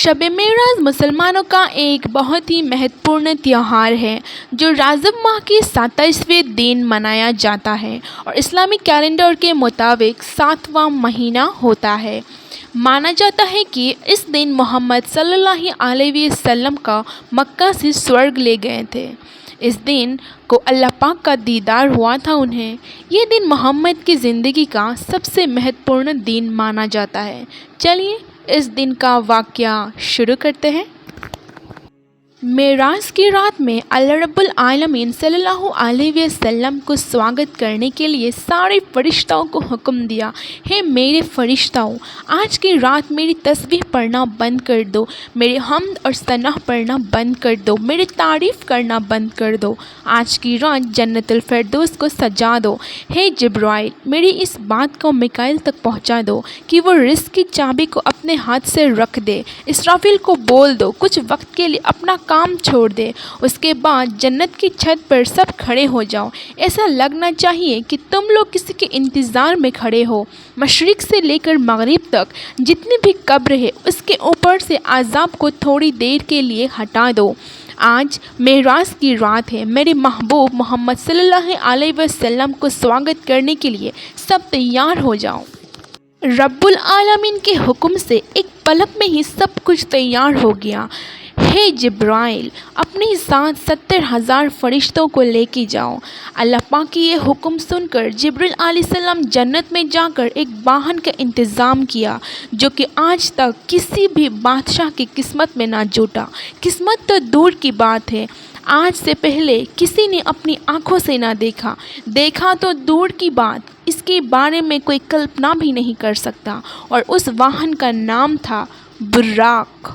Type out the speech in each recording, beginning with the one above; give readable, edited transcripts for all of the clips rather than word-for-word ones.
شب معراج مسلمانوں کا ایک بہت ہی مہتوپورن تہوار ہے جو رجب ماہ کے 27ویں دن منایا جاتا ہے اور اسلامی کیلنڈر کے مطابق 7واں مہینہ ہوتا ہے۔ مانا جاتا ہے کہ اس دن محمد صلی اللہ علیہ وسلم کا مکہ سے سرگ لے گئے تھے۔ اس دن کو اللہ پاک کا دیدار ہوا تھا انہیں۔ یہ دن محمد کی زندگی کا سب سے مہتوپورن دن مانا جاتا ہے۔ چلیے اس دن کا واقعہ شروع کرتے ہیں۔ معراج کی رات میں اللہ رب العالمین صلی اللہ علیہ وسلم کو سواگت کرنے کے لیے سارے فرشتوں کو حکم دیا، ہے میرے فرشتوں، آج کی رات میری تسبیح پڑھنا بند کر دو، میرے حمد اور ثنا پڑھنا بند کر دو، میری تعریف کرنا بند کر دو، آج کی رات جنت الفردوس کو سجا دو۔ ہے جبرائیل، میری اس بات کو میکائیل تک پہنچا دو کہ وہ رزق کی چابی کو اپنے ہاتھ سے رکھ دے۔ اسرافیل کو بول دو کچھ وقت کے لیے اپنا کام چھوڑ دے، اس کے بعد جنت کی چھت پر سب کھڑے ہو جاؤ۔ ایسا لگنا چاہیے کہ تم لوگ کسی کے انتظار میں کھڑے ہو۔ مشرق سے لے کر مغرب تک جتنی بھی قبر ہے اس کے اوپر سے عذاب کو تھوڑی دیر کے لیے ہٹا دو۔ آج معراج کی رات ہے، میرے محبوب محمد صلی اللہ علیہ وسلم کو سواگت کرنے کے لیے سب تیار ہو جاؤ۔ رب العالمین کے حکم سے ایک پلک میں ہی سب کچھ تیار ہو گیا۔ ہے جبرائیل، اپنے ساتھ 70,000 فرشتوں کو لے کے جاؤ۔ اللہ پاک کی یہ حکم سن کر جبرائیل علیہ السلام جنت میں جا کر ایک واہن کا انتظام کیا جو کہ آج تک کسی بھی بادشاہ کی قسمت میں نہ جوٹا۔ قسمت تو دور کی بات ہے، آج سے پہلے کسی نے اپنی آنکھوں سے نہ دیکھا تو دور کی بات، اس کے بارے میں کوئی کلپنا بھی نہیں کر سکتا، اور اس واہن کا نام تھا براق۔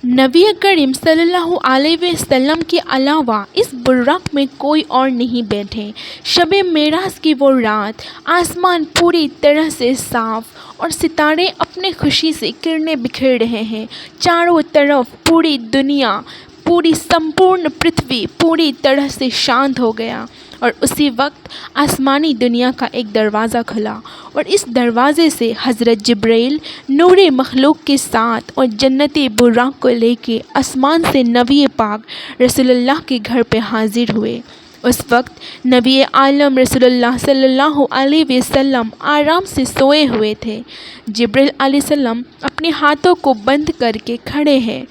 نبی کریم صلی اللہ علیہ وسلم کے علاوہ اس براق میں کوئی اور نہیں بیٹھے۔ شب معراج کی وہ رات، آسمان پوری طرح سے صاف اور ستارے اپنے خوشی سے کرنیں بکھیر رہے ہیں۔ چاروں طرف پوری دنیا، پوری سمپورن پرتھوی پوری طرح سے شانت ہو گیا، اور اسی وقت آسمانی دنیا کا ایک دروازہ کھلا، اور اس دروازے سے حضرت جبرائیل نور مخلوق کے ساتھ اور جنتی براق کو لے کے آسمان سے نبی پاک رسول اللہ کے گھر پہ حاضر ہوئے۔ اس وقت نبی عالم رسول اللہ صلی اللہ علیہ وسلم آرام سے سوئے ہوئے تھے۔ جبرائیل علیہ السلام اپنے ہاتھوں کو بند کر کے کھڑے ہیں،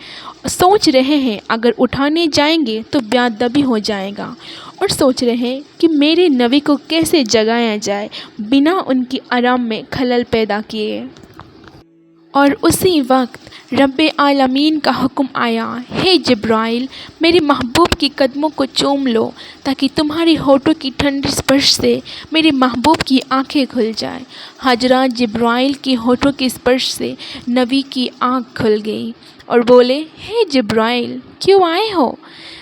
سوچ رہے ہیں اگر اٹھانے جائیں گے تو بے ادبی ہو جائے گا، اور سوچ رہے ہیں کہ میرے نبی کو کیسے جگایا جائے بنا ان کی آرام میں خلل پیدا کیے۔ اور اسی وقت رب عالمین کا حکم آیا، ہے جبرائیل، میرے محبوب کی قدموں کو چوم لو تاکہ تمہاری ہونٹوں کی ٹھنڈی اسپرش سے میرے محبوب کی آنکھیں کھل جائیں۔ حضرت جبرائیل کی ہونٹوں کی اسپرش سے نبی کی آنکھ کھل گئی اور بولے، ہے جبرائیل، کیوں آئے ہو؟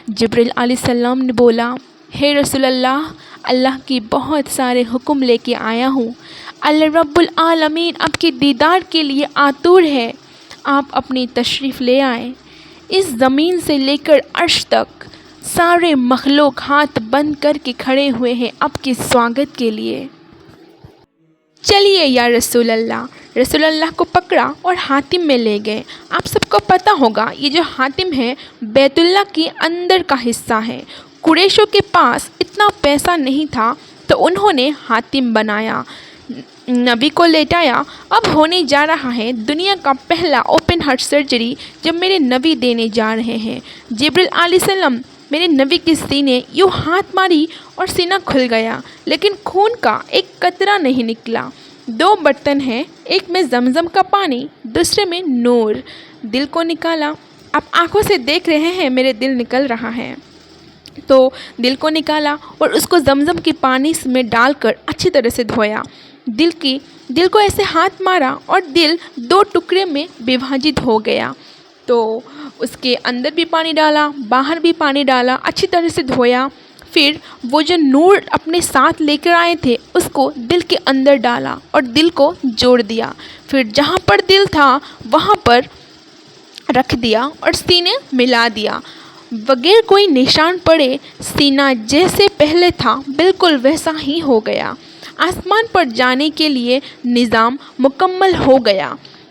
جبرائیل علیہ السلام نے بولا، ہے رسول اللہ، اللہ کی بہت سارے حکم لے کے آیا ہوں۔ اللہ رب العالمین آپ کے دیدار کے لیے آتور ہے، آپ اپنی تشریف لے آئے۔ اس زمین سے لے کر عرش تک سارے مخلوق ہاتھ بند کر کے کھڑے ہوئے ہیں آپ کے سواگت کے لیے۔ چلیے یا رسول اللہ۔ رسول اللہ کو پکڑا اور حاتم میں لے گئے۔ آپ سب کو پتہ ہوگا یہ جو حاتم ہے بیت اللہ کے اندر کا حصہ ہے۔ قریشوں کے پاس اتنا پیسہ نہیں تھا تو انہوں نے حاتم بنایا، نبی کو لیٹایا۔ اب ہونے جا رہا ہے دنیا کا پہلا اوپن ہارٹ سرجری جو میرے نبی دینے جا رہے ہیں۔ جبرائیل علیہ السلام میرے نبی کے سینے یوں ہاتھ ماری اور سینہ کھل گیا، لیکن خون کا ایک قطرہ نہیں نکلا۔ 2 برتن ہیں، ایک میں زمزم کا پانی، دوسرے میں نور۔ دل کو نکالا، آپ آنکھوں سے دیکھ رہے ہیں میرے دل نکل رہا ہے، تو دل کو نکالا اور اس کو زمزم کے پانی میں ڈال کر اچھی طرح سے دھویا۔ دل کو ایسے ہاتھ مارا اور دل 2 ٹکڑے میں وبھاجت ہو گیا، تو اس کے اندر بھی پانی ڈالا، باہر بھی پانی ڈالا، اچھی طرح سے دھویا۔ پھر وہ جو نور اپنے ساتھ لے کر آئے تھے اس کو دل کے اندر ڈالا اور دل کو جوڑ دیا۔ پھر جہاں پر دل تھا وہاں پر رکھ دیا اور سینے ملا دیا، بغیر کوئی نشان پڑے۔ سینہ جیسے پہلے تھا بالکل ویسا ہی ہو گیا۔ آسمان پر جانے کے لیے نظام مکمل ہو گیا۔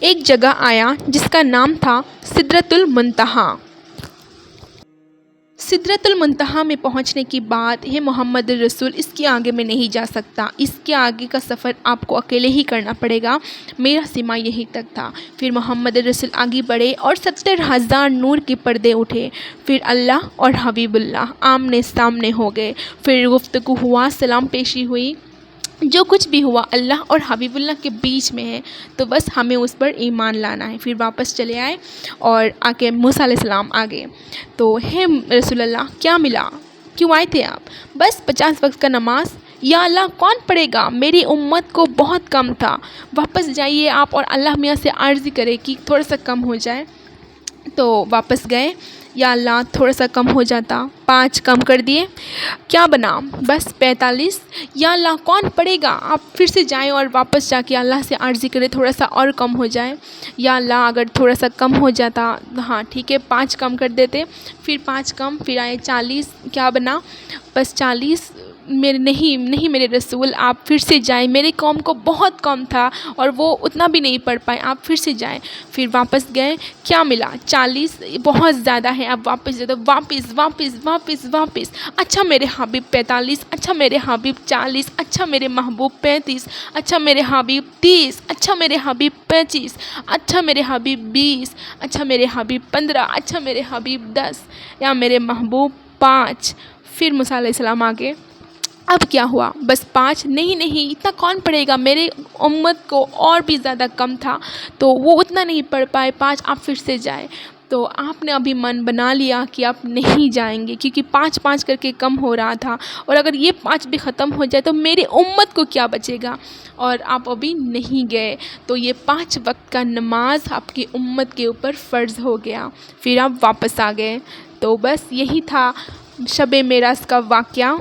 ایک جگہ آیا جس کا نام تھا سدرۃ المنتہا۔ سدرۃ المنتہا میں پہنچنے کے بعد ہے محمد الرسول اس کے آگے میں نہیں جا سکتا، اس کے آگے کا سفر آپ کو اکیلے ہی کرنا پڑے گا، میرا سیما یہی تک تھا۔ پھر محمد الرسول آگے بڑھے اور 70,000 نور کے پردے اٹھے، پھر اللہ اور حبیب اللہ آمنے سامنے ہو گئے، پھر گفتگو ہوا، سلام پیشی ہوئی، جو کچھ بھی ہوا اللہ اور حبیب اللہ کے بیچ میں ہے، تو بس ہمیں اس پر ایمان لانا ہے۔ پھر واپس چلے آئے اور آ کے موسیٰ علیہ السلام آ گئے، تو ہے رسول اللہ کیا ملا، کیوں آئے تھے آپ؟ بس 50 وقت کا نماز۔ یا اللہ کون پڑھے گا، میری امت کو بہت کم تھا، واپس جائیے آپ اور اللہ میاں سے عرض کرے کہ تھوڑا سا کم ہو جائے۔ تو واپس گئے، یا اللہ تھوڑا سا کم ہو جاتا، 5 کم کر دیے، کیا بنا؟ بس 45۔ یا اللہ کون پڑھے گا، آپ پھر سے جائیں اور واپس جا کے اللہ سے عرضی کرے تھوڑا سا اور کم ہو جائے۔ یا اللہ اگر تھوڑا سا کم ہو جاتا، ہاں ٹھیک ہے 5 کم کر دیتے، پھر 5 کم، پھر آئے 40، کیا بنا؟ بس 40۔ نہیں میرے رسول آپ پھر سے جائیں، میرے قوم کو بہت کم تھا اور وہ اتنا بھی نہیں پڑھ پائے، آپ پھر سے جائیں۔ پھر واپس گئے، کیا ملا؟ 40، بہت زیادہ ہے، آپ واپس جاتے، واپس۔ اچھا میرے حبیب 45، اچھا میرے حبیب 40، اچھا میرے محبوب 35، اچھا میرے حبیب 30، اچھا میرے حبیب 25، اچھا میرے حبیب 20، اچھا میرے حبیب 15، اچھا میرے حبیب 10، یا میرے محبوب 5۔ پھر موسیٰ علیہ السلام آگے، اب کیا ہوا؟ بس 5۔ نہیں اتنا کون پڑھے گا، میرے امت کو اور بھی زیادہ کم تھا تو وہ اتنا نہیں پڑھ پائے، 5 آپ پھر سے جائے۔ تو آپ نے ابھی من بنا لیا کہ آپ نہیں جائیں گے، کیونکہ 5 کر کے کم ہو رہا تھا، اور اگر یہ 5 بھی ختم ہو جائے تو میری امت کو کیا بچے گا، اور آپ ابھی نہیں گئے، تو یہ 5 وقت کا نماز آپ کی امت کے اوپر فرض ہو گیا۔ پھر آپ واپس آ گئے۔ تو بس یہی تھا شب معراج کا واقعہ۔